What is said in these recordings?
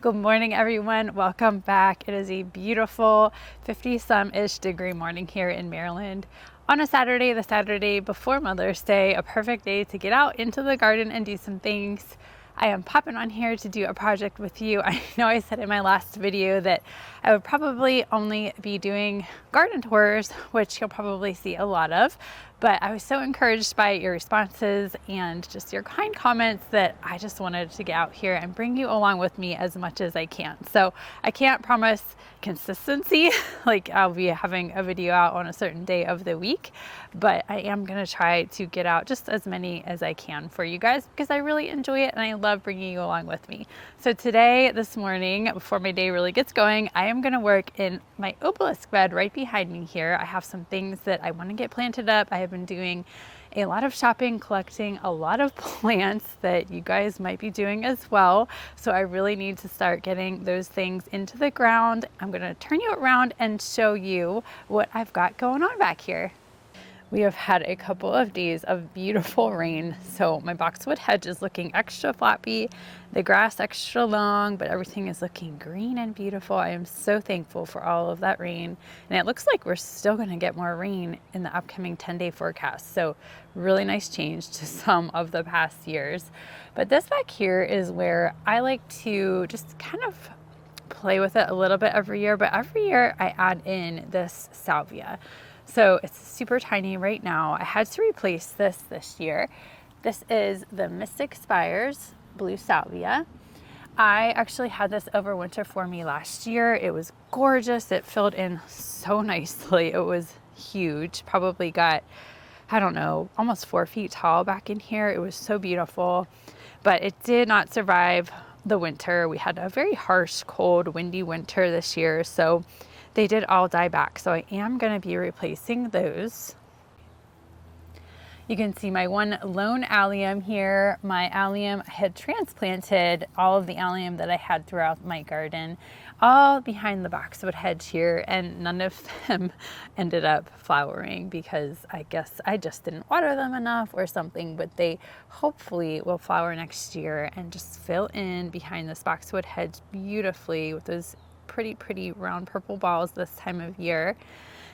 Good morning, everyone. Welcome back. It is a beautiful 50-some-ish degree morning here in Maryland on a Saturday, the Saturday before Mother's Day, a perfect day to get out into the garden and do some things. I am popping on here to do a project with you. I know I said in my last video that I would probably only be doing garden tours, which you'll probably see a lot of, but I was so encouraged by your responses and just your kind comments that I just wanted to get out here and bring you along with me as much as I can. So I can't promise consistency, like I'll be having a video out on a certain day of the week, but I am going to try to get out just as many as I can for you guys because I really enjoy it and I love bringing you along with me. So today, this morning, before my day really gets going, I am going to work in my obelisk bed right behind me here. I have some things that I want to get planted up. I have been doing a lot of shopping, collecting a lot of plants that you guys might be doing as well. So I really need to start getting those things into the ground. I'm going to turn you around and show you what I've got going on back here. We have had a couple of days of beautiful rain, so my boxwood hedge is looking extra floppy, the grass extra long, but everything is looking green and beautiful. I am so thankful for all of that rain, and it looks like we're still going to get more rain in the upcoming 10-day forecast, so really nice change to some of the past years. But this back here is where I like to just kind of play with it a little bit every year, but every year I add in this salvia. So it's super tiny right now. I had to replace this year. This is the Mystic Spires Blue Salvia. I actually had this over winter for me last year. It was gorgeous. It filled in so nicely. It was huge. Probably got, I don't know, almost 4 feet tall back in here. It was so beautiful, but it did not survive the winter. We had a very harsh, cold, windy winter this year. So they did all die back. So I am going to be replacing those. You can see my one lone allium here. My allium, I had transplanted all of the allium that I had throughout my garden, all behind the boxwood hedge here, and none of them ended up flowering because I guess I just didn't water them enough or something, but they hopefully will flower next year and just fill in behind this boxwood hedge beautifully with those pretty round purple balls this time of year.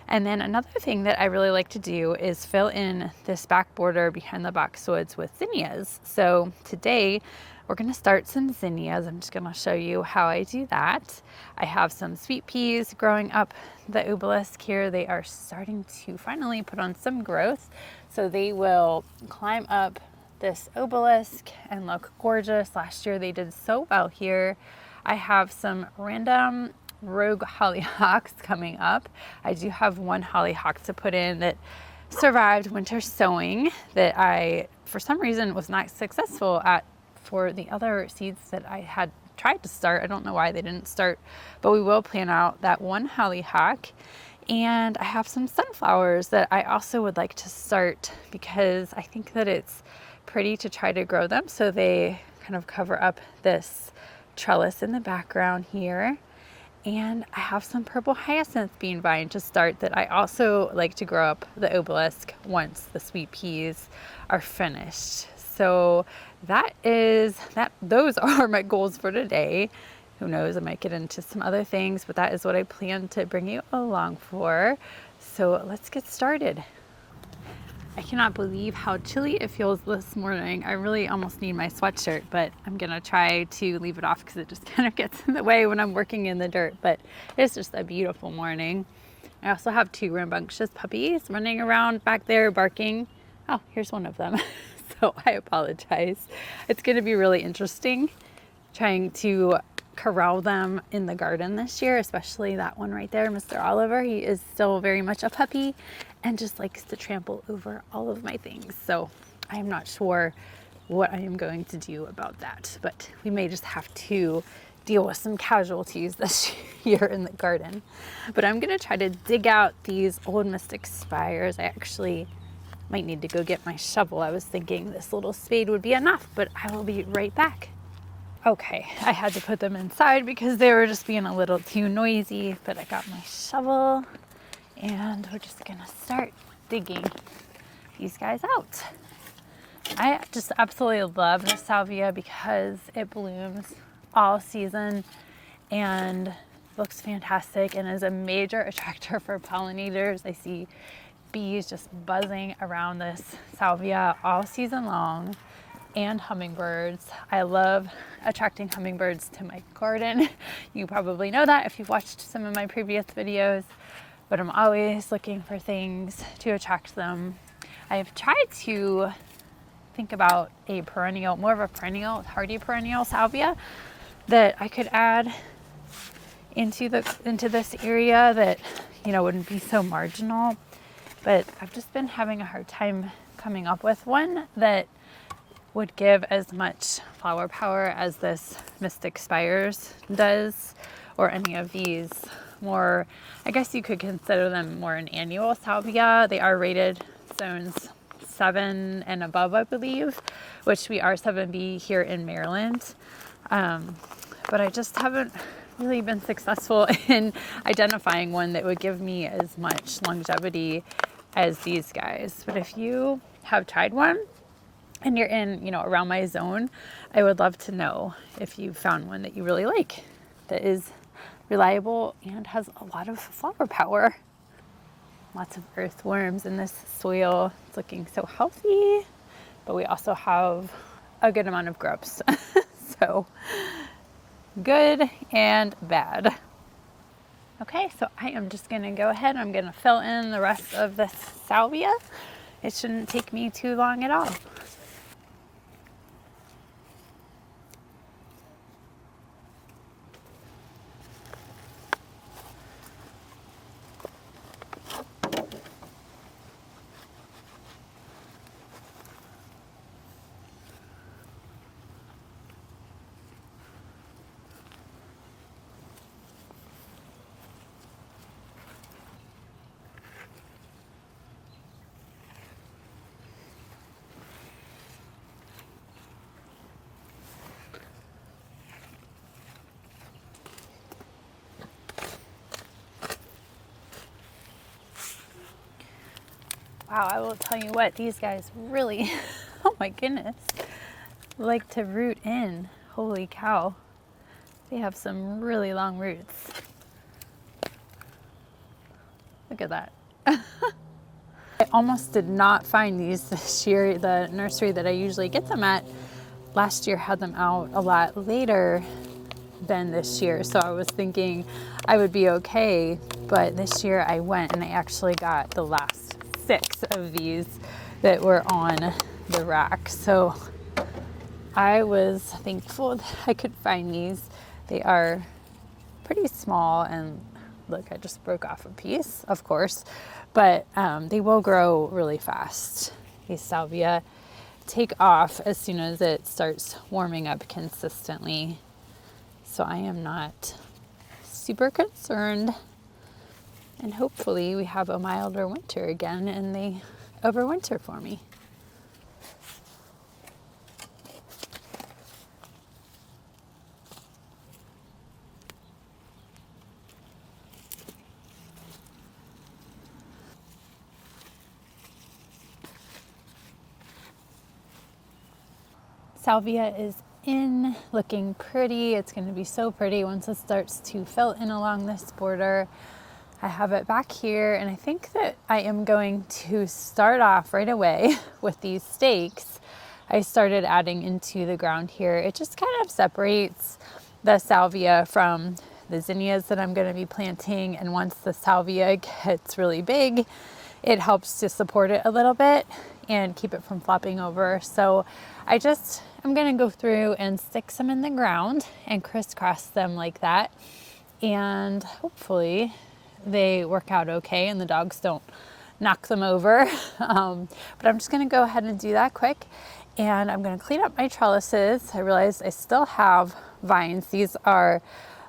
And then another thing that I really like to do is fill in this back border behind the boxwoods with zinnias. So today we're going to start some zinnias. I'm just going to show you how I do that. I have some sweet peas growing up the obelisk here. They are starting to finally put on some growth, so they will climb up this obelisk and look gorgeous. Last year they did so well here. I have some random rogue hollyhocks coming up. I do have one hollyhock to put in that survived winter sowing that I, for some reason, was not successful at for the other seeds that I had tried to start. I don't know why they didn't start, but we will plan out that one hollyhock. And I have some sunflowers that I also would like to start because I think that it's pretty to try to grow them so they kind of cover up this trellis in the background here. And I have some purple hyacinth bean vine to start that I also like to grow up the obelisk once the sweet peas are finished. So those are my goals for today. Who knows, I might get into some other things, but that is what I plan to bring you along for. So let's get started. I cannot believe how chilly it feels this morning. I really almost need my sweatshirt, but I'm gonna try to leave it off because it just kind of gets in the way when I'm working in the dirt, but it's just a beautiful morning. I also have 2 rambunctious puppies running around back there barking. Oh, here's one of them. So I apologize. It's gonna be really interesting trying to corral them in the garden this year, especially that one right there, Mr. Oliver. He is still very much a puppy and just likes to trample over all of my things. So I am not sure what I am going to do about that, but we may just have to deal with some casualties this year in the garden. But I'm gonna try to dig out these old Mystic Spires. I actually might need to go get my shovel. I was thinking this little spade would be enough, but I will be right back. Okay, I had to put them inside because they were just being a little too noisy, but I got my shovel and we're just gonna start digging these guys out. I just absolutely love the salvia because it blooms all season and looks fantastic and is a major attractor for pollinators. I see bees just buzzing around this salvia all season long, and hummingbirds. I love attracting hummingbirds to my garden. You probably know that if you've watched some of my previous videos, but I'm always looking for things to attract them. I've tried to think about a perennial, more of a perennial, hardy perennial salvia that I could add into this area that, you know, wouldn't be so marginal. But I've just been having a hard time coming up with one that would give as much flower power as this Mystic Spires does, or any of these more, I guess you could consider them more an annual salvia. They are rated zones 7 and above, I believe, which we are 7B here in Maryland. But I just haven't really been successful in identifying one that would give me as much longevity as these guys. But if you have tried one and you're in, you know, around my zone, I would love to know if you found one that you really like, that is reliable and has a lot of flower power. Lots of earthworms in this soil. It's looking so healthy, but we also have a good amount of grubs. So good and bad. Okay, so I am just gonna go ahead. I'm gonna fill in the rest of this salvia. It shouldn't take me too long at all. Wow, I will tell you what, these guys really, oh my goodness, like to root in. Holy cow. They have some really long roots. Look at that. I almost did not find these this year. The nursery that I usually get them at last year had them out a lot later than this year. So I was thinking I would be okay, but this year I went and I actually got the last 6 of these that were on the rack. So I was thankful that I could find these. They are pretty small, and look, I just broke off a piece, of course, but they will grow really fast. These salvia take off as soon as it starts warming up consistently. So I am not super concerned. And hopefully we have a milder winter again and they overwinter for me. Salvia is in, looking pretty. It's going to be so pretty once it starts to fill in along this border. I have it back here, and I think that I am going to start off right away with these stakes. I started adding into the ground here. It just kind of separates the salvia from the zinnias that I'm going to be planting, and once the salvia gets really big, it helps to support it a little bit and keep it from flopping over. So I'm going to go through and stick some in the ground and crisscross them like that, and hopefully they work out okay and the dogs don't knock them over. But I'm just going to go ahead and do that quick, and I'm going to clean up my trellises. I realized I still have vines. These are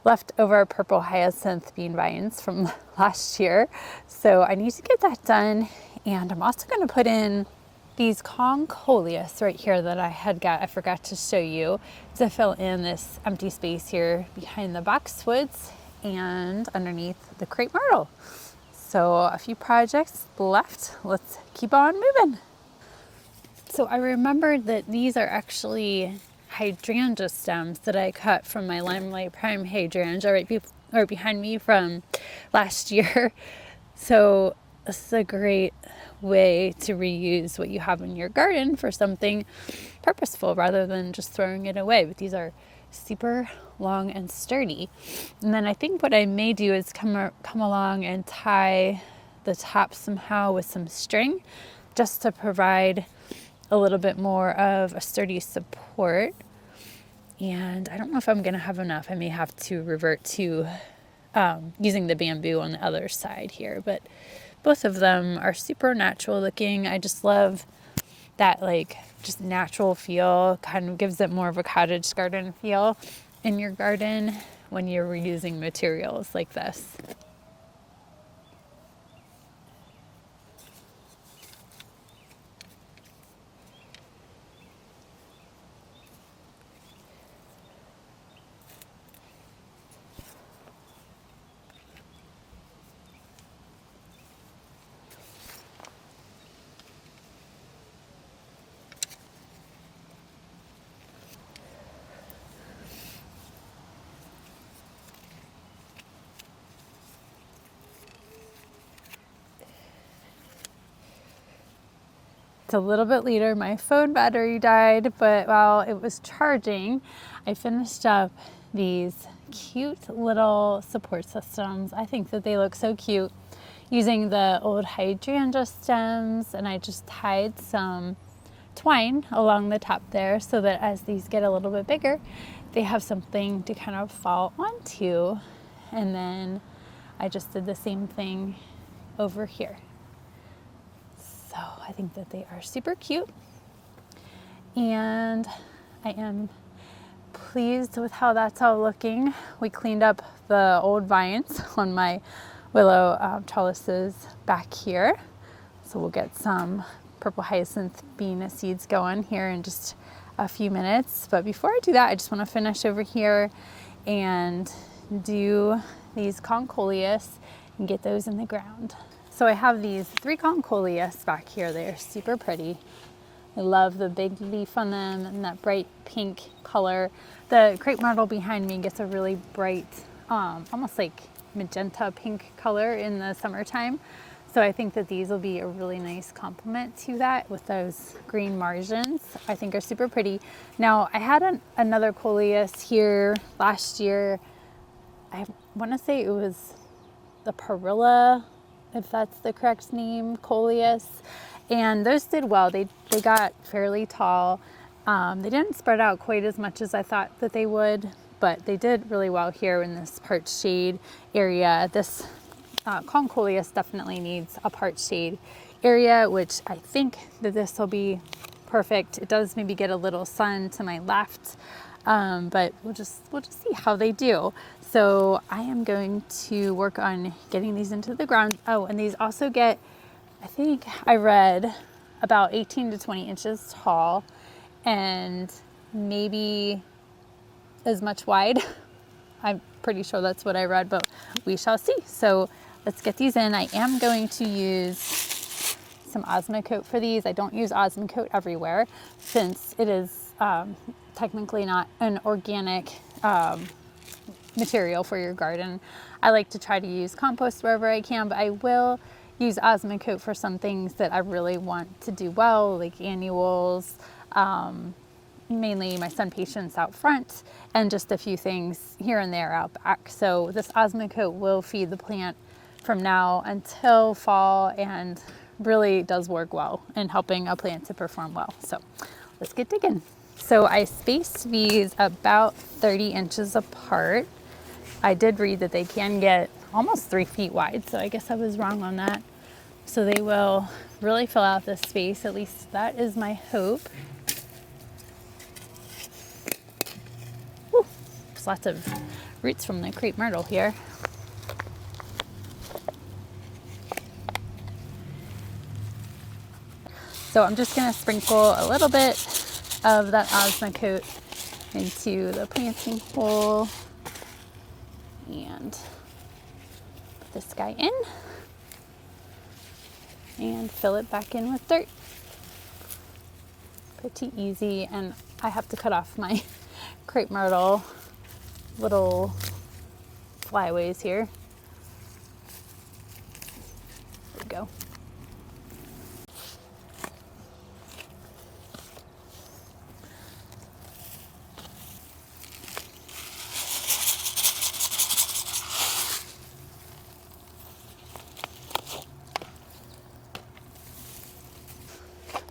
leftover purple hyacinth bean vines from last year, so I need to get that done. And I'm also going to put in these Kong Coleus right here that I forgot to show you, to fill in this empty space here behind the boxwoods and underneath the crepe myrtle. So a few projects left. Let's keep on moving. So I remembered that these are actually hydrangea stems that I cut from my Limelight Prime hydrangea right behind me from last year. So this is a great way to reuse what you have in your garden for something purposeful rather than just throwing it away. But these are super long and sturdy. And then I think what I may do is come along and tie the top somehow with some string just to provide a little bit more of a sturdy support. And I don't know if I'm going to have enough. I may have to revert to using the bamboo on the other side here, but both of them are super natural looking. I just love that like just natural feel, kind of gives it more of a cottage garden feel in your garden when you're reusing materials like this. It's a little bit later. My phone battery died, but while it was charging, I finished up these cute little support systems. I think that they look so cute using the old hydrangea stems, and I just tied some twine along the top there so that as these get a little bit bigger, they have something to kind of fall onto. And then I just did the same thing over here. So I think that they are super cute, and I am pleased with how that's all looking. We cleaned up the old vines on my willow trellises back here, so we'll get some purple hyacinth bean seeds going here in just a few minutes. But before I do that, I just want to finish over here and do these Kong Coleus and get those in the ground. So I have these 3 Kong Coleus back here. They are super pretty. I love the big leaf on them and that bright pink color. The crepe myrtle behind me gets a really bright, almost like magenta pink color in the summertime. So I think that these will be a really nice complement to that with those green margins. I think are super pretty. Now I had another Coleus here last year. I want to say it was the Perilla, if that's the correct name, Coleus. And those did well. They got fairly tall. They didn't spread out quite as much as I thought that they would, but they did really well here in this part shade area. This Kong Coleus definitely needs a part shade area, which I think that this will be perfect. It does maybe get a little sun to my left, but we'll just see how they do. So I am going to work on getting these into the ground. Oh, and these also get, I think I read, about 18 to 20 inches tall and maybe as much wide. I'm pretty sure that's what I read, but we shall see. So let's get these in. I am going to use some Osmocote for these. I don't use Osmocote everywhere since it is technically not an organic material for your garden. I like to try to use compost wherever I can, but I will use Osmocote for some things that I really want to do well, like annuals, mainly my sun patients out front, and just a few things here and there out back. So this Osmocote will feed the plant from now until fall and really does work well in helping a plant to perform well. So let's get digging. So I spaced these about 30 inches apart. I did read that they can get almost 3 feet wide, so I guess I was wrong on that. So they will really fill out this space, at least that is my hope. Whew, there's lots of roots from the crepe myrtle here. So I'm just gonna sprinkle a little bit of that Osmocote into the planting hole and put this guy in and fill it back in with dirt. Pretty easy, and I have to cut off my crepe myrtle little flyaways here. There we go.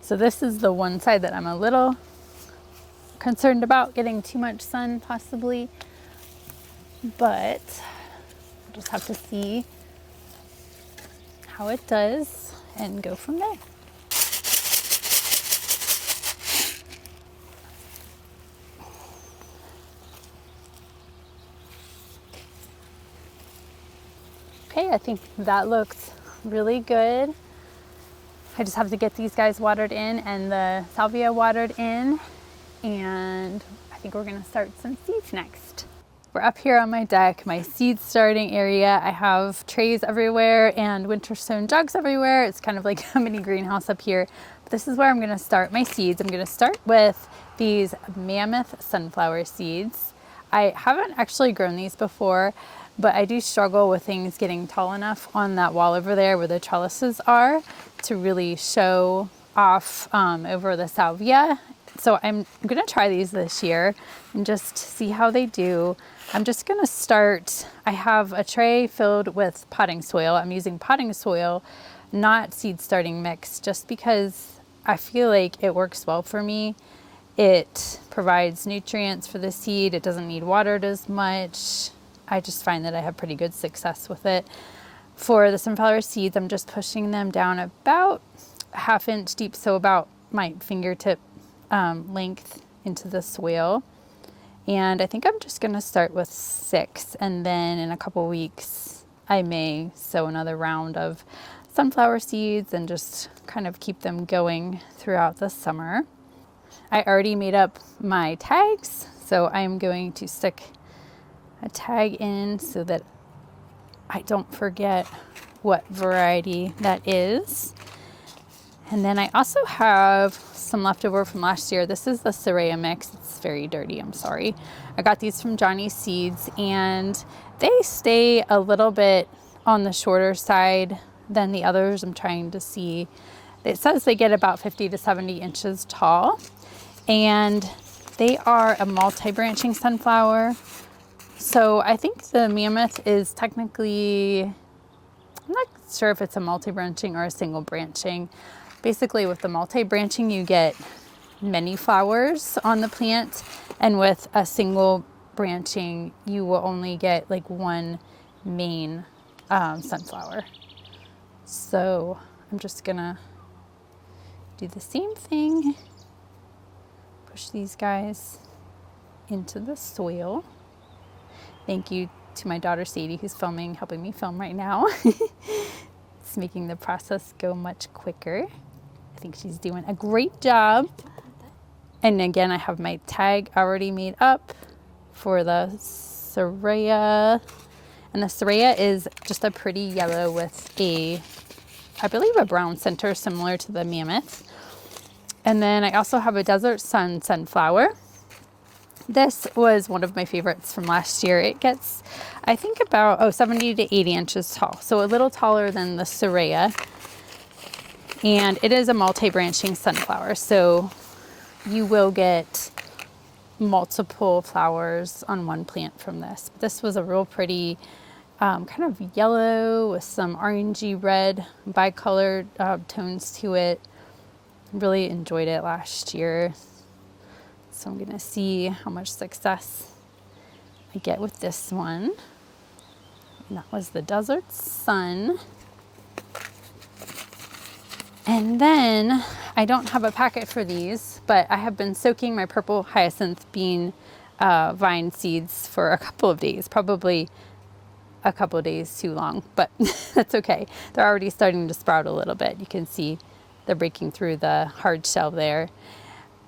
So this is the one side that I'm a little concerned about getting too much sun possibly, but we'll just have to see how it does and go from there. Okay, I think that looks really good. I just have to get these guys watered in and the salvia watered in, and I think we're gonna start some seeds next. We're up here on my deck, my seed starting area. I have trays everywhere and winter stone jugs everywhere. It's kind of like a mini greenhouse up here. But this is where I'm gonna start my seeds. I'm gonna start with these mammoth sunflower seeds. I haven't actually grown these before, but I do struggle with things getting tall enough on that wall over there where the trellises are to really show off over the salvia. So I'm gonna try these this year and just see how they do. I'm just gonna start, I have a tray filled with potting soil. I'm using potting soil, not seed starting mix, just because I feel like it works well for me. It provides nutrients for the seed. It doesn't need watered as much. I just find that I have pretty good success with it. For the sunflower seeds, I'm just pushing them down about a ½ inch deep, so about my fingertip length into the soil. And I think I'm just gonna start with 6, and then in a couple weeks, I may sow another round of sunflower seeds and just kind of keep them going throughout the summer. I already made up my tags, so I'm going to stick a tag in so that I don't forget what variety that is. And then I also have some leftover from last year. This is the Soraya mix. It's very dirty, I'm sorry. I got these from Johnny's Seeds, and they stay a little bit on the shorter side than the others. I'm trying to see. It says they get about 50 to 70 inches tall, and they are a multi-branching sunflower. So I think the mammoth is technically, I'm not sure if it's a multi-branching or a single branching. Basically with the multi-branching, you get many flowers on the plant, and with a single branching, you will only get like one main sunflower. So I'm just gonna do the same thing. Push these guys into the soil. Thank you to my daughter Sadie, who's helping me film right now. It's making the process go much quicker. I think she's doing a great job. And again, I have my tag already made up for the Soraya. And the Soraya is just a pretty yellow with I believe a brown center, similar to the mammoth. And then I also have a Desert Sun sunflower. This was one of my favorites from last year. It gets, I think, about 70 to 80 inches tall, so a little taller than the Soraya. And it is a multi-branching sunflower, so you will get multiple flowers on one plant from this. This was a real pretty kind of yellow with some orangey red bicolored tones to it. Really enjoyed it last year. So I'm gonna see how much success I get with this one. And that was the Desert Sun. And then I don't have a packet for these, but I have been soaking my purple hyacinth bean vine seeds for a couple of days, probably a couple of days too long, but that's okay. They're already starting to sprout a little bit. You can see they're breaking through the hard shell there.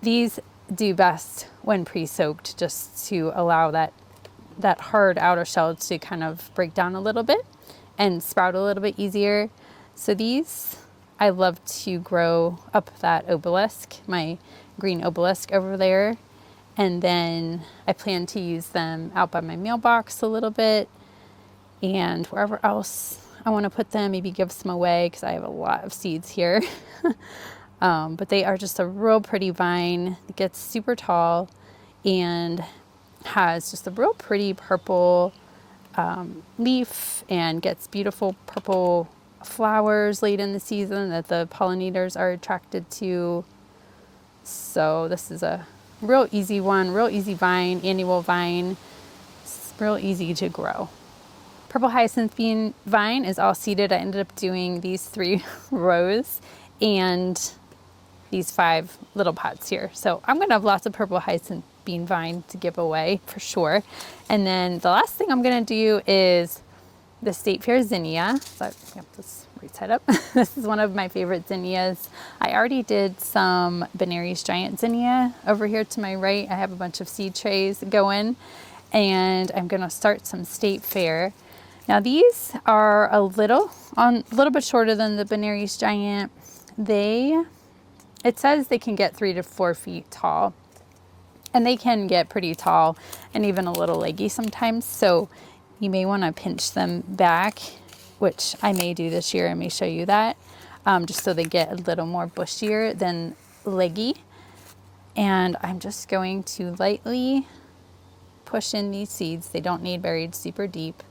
These do best when pre-soaked, just to allow that hard outer shell to kind of break down a little bit and sprout a little bit easier. So these, I love to grow up that obelisk, my green obelisk over there. And then I plan to use them out by my mailbox a little bit and wherever else I want to put them, maybe give some away because I have a lot of seeds here. But they are just a real pretty vine. It gets super tall and has just a real pretty purple leaf and gets beautiful purple flowers late in the season that the pollinators are attracted to. So this is a real easy one, real easy vine, annual vine. It's real easy to grow. Purple hyacinth bean vine is all seeded. I ended up doing these 3 rows and these 5 little pots here. So I'm gonna have lots of purple hyacinth bean vine to give away for sure. And then the last thing I'm gonna do is the State Fair Zinnia. So I have this right side up. This is one of my favorite zinnias. I already did some Benary's giant zinnia over here to my right. I have a bunch of seed trays going and I'm gonna start some State Fair. Now these are a little bit shorter than the Benary's giant. It says they can get 3 to 4 feet tall, and they can get pretty tall and even a little leggy sometimes. So you may want to pinch them back, which I may do this year. I may show you that, just so they get a little more bushier than leggy. And I'm just going to lightly push in these seeds. They don't need buried super deep.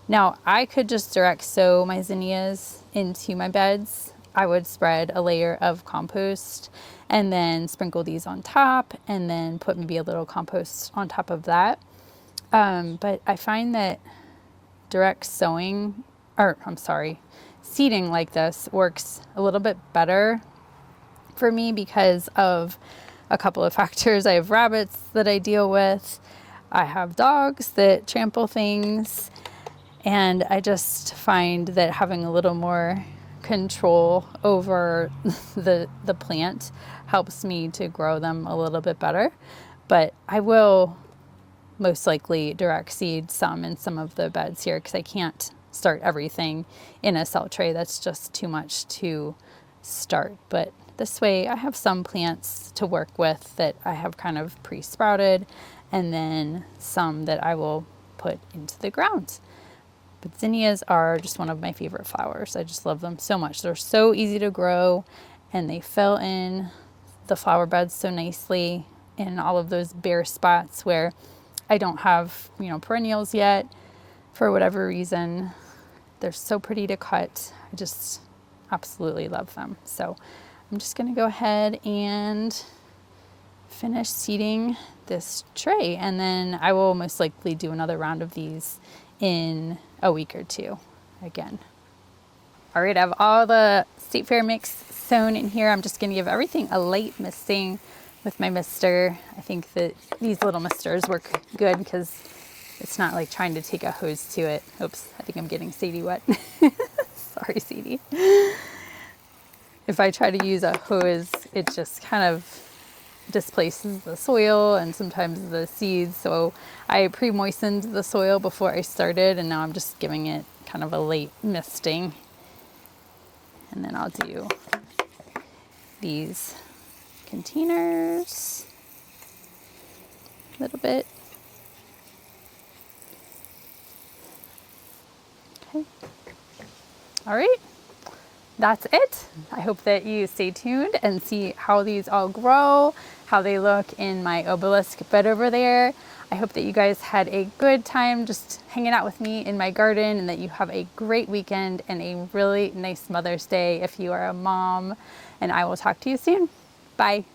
Now I could just direct sow my zinnias into my beds. I would spread a layer of compost and then sprinkle these on top and then put maybe a little compost on top of that. But I find that direct sowing, seeding like this works a little bit better for me because of a couple of factors. I have rabbits that I deal with. I have dogs that trample things. And I just find that having a little more control over the plant helps me to grow them a little bit better. But I will most likely direct seed some in some of the beds here because I can't start everything in a cell tray. That's just too much to start. But this way I have some plants to work with that I have kind of pre-sprouted and then some that I will put into the ground. But zinnias are just one of my favorite flowers. I just love them so much. They're so easy to grow and they fill in the flower beds so nicely in all of those bare spots where I don't have, perennials yet for whatever reason. They're so pretty to cut. I just absolutely love them. So I'm just gonna go ahead and finish seeding this tray and then I will most likely do another round of these in a week or 2 again. All right, I have all the State Fair mix sown in here. I'm just gonna give everything a light misting with my mister. I think that these little misters work good because it's not like trying to take a hose to it. Oops, I think I'm getting Sadie wet. Sorry, Sadie. If I try to use a hose, it just kind of displaces the soil and sometimes the seeds. So I pre-moistened the soil before I started and now I'm just giving it kind of a late misting. And then I'll do these containers a little bit. Okay. All right. That's it. I hope that you stay tuned and see how these all grow, how they look in my obelisk bed over there. I hope that you guys had a good time just hanging out with me in my garden and that you have a great weekend and a really nice Mother's Day if you are a mom. And I will talk to you soon. Bye.